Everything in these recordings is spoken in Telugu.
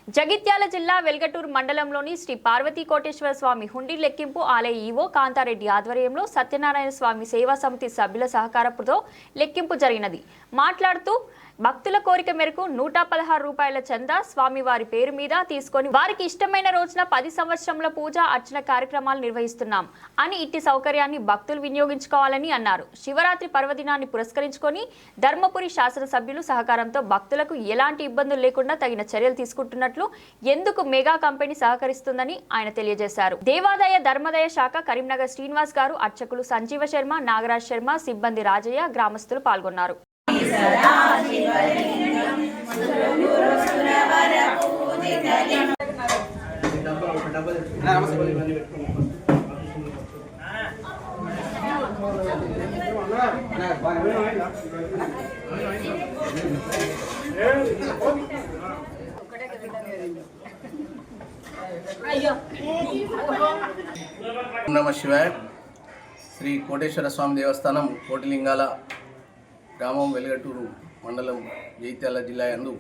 జగిత్యాల జిల్లా వెల్గటూరు మండలంలోని శ్రీ పార్వతీ కోటేశ్వర స్వామి హుండీ లెక్కింపు ఆలయ ఈవో కాంతారెడ్డి ఆధ్వర్యంలో సత్యనారాయణ స్వామి సేవా సమితి సభ్యుల సహకారంతో లెక్కింపు జరిగినది. మాట్లాడుతూ భక్తుల కోరిక మేరకు 116 రూపాయల చందా స్వామివారి పేరు మీద తీసుకొని వారికి ఇష్టమైన రోజున 10 సంవత్సరముల పూజ అర్చన కార్యక్రమాలు నిర్వహిస్తున్నాం అని ఇట్టి సౌకర్యాన్ని భక్తులు వినియోగించుకోవాలని అన్నారు. శివరాత్రి పర్వదినాన్ని పురస్కరించుకొని ధర్మపురి శాసనసభ్యులు సహకారంతో భక్తులకు ఎలాంటి ఇబ్బందులు లేకుండా తగిన చర్యలు తీసుకుంటున్నట్లు ఎందుకు మెగా కంపెనీ సహకరిస్తుందని ఆయన తెలియజేశారు. దేవాదాయ ధర్మదాయ శాఖ కరీంనగర్ శ్రీనివాస్ గారు, అర్చకులు సంజీవ శర్మ, నాగరాజ్ శర్మ, సిబ్బంది రాజయ్య, గ్రామస్తులు పాల్గొన్నారు. నమ శివాయ. శ్రీ కోటేశ్వర స్వామి దేవస్థానం కోటిలింగాల గ్రామం వెల్గటూరు మండలం జగిత్యాల జిల్లా యందు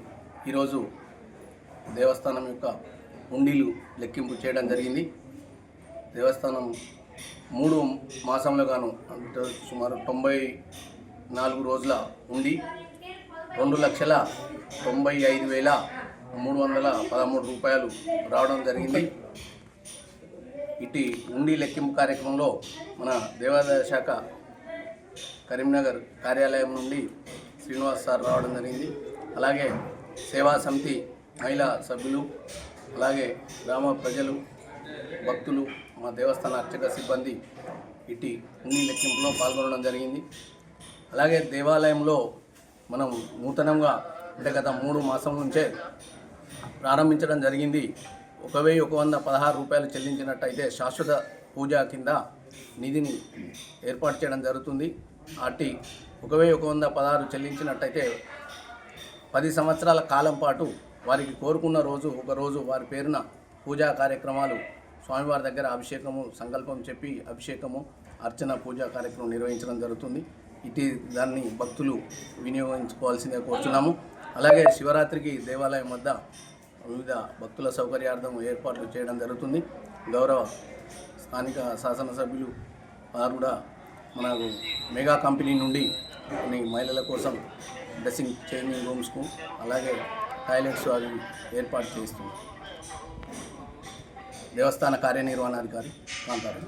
ఈరోజు దేవస్థానం యొక్క హుండీలు లెక్కింపు చేయడం జరిగింది. దేవస్థానం 3 మాసంలో గాను అంటే సుమారు 94 రోజుల హుండీ 2,95,313 రూపాయలు రావడం జరిగింది. ఇటు హుండీ లెక్కింపు కార్యక్రమంలో మన దేవాదాయ శాఖ కరీంనగర్ కార్యాలయం నుండి శ్రీనివాస్ సార్ రావడం జరిగింది. అలాగే సేవా సమితి మహిళా సభ్యులు, అలాగే గ్రామ ప్రజలు, భక్తులు, మా దేవస్థాన అర్చక సిబ్బంది ఇటు హుండీ లెక్కింపులో పాల్గొనడం జరిగింది. అలాగే దేవాలయంలో మనం నూతనంగా అంటే గత 3 మాసం నుంచే ప్రారంభించడం జరిగింది. 1,116 రూపాయలు చెల్లించినట్టయితే శాశ్వత పూజ కింద నిధిని ఏర్పాటు చేయడం జరుగుతుంది. అట్టి 1,116 చెల్లించినట్టయితే 10 సంవత్సరాల కాలం పాటు వారికి కోరుకున్న రోజు ఒకరోజు వారి పేరున పూజా కార్యక్రమాలు స్వామివారి దగ్గర అభిషేకము సంకల్పం చెప్పి అభిషేకము అర్చన పూజా కార్యక్రమం నిర్వహించడం జరుగుతుంది. ఇటు దాన్ని భక్తులు వినియోగించుకోవాల్సిందే కోరుతున్నాము. అలాగే శివరాత్రికి దేవాలయం వద్ద వివిధ భక్తుల సౌకర్యార్థం ఏర్పాట్లు చేయడం జరుగుతుంది. గౌరవ స్థానిక శాసనసభ్యులు వారు కూడా మనకు మెగా కంపెనీ నుండి కొన్ని మహిళల కోసం డ్రెస్సింగ్ చేంజింగ్ రూమ్స్కు అలాగే టాయిలెట్స్ అవి ఏర్పాటు చేస్తుంది. దేవస్థాన కార్యనిర్వహణాధికారి కాంతారెడ్డి.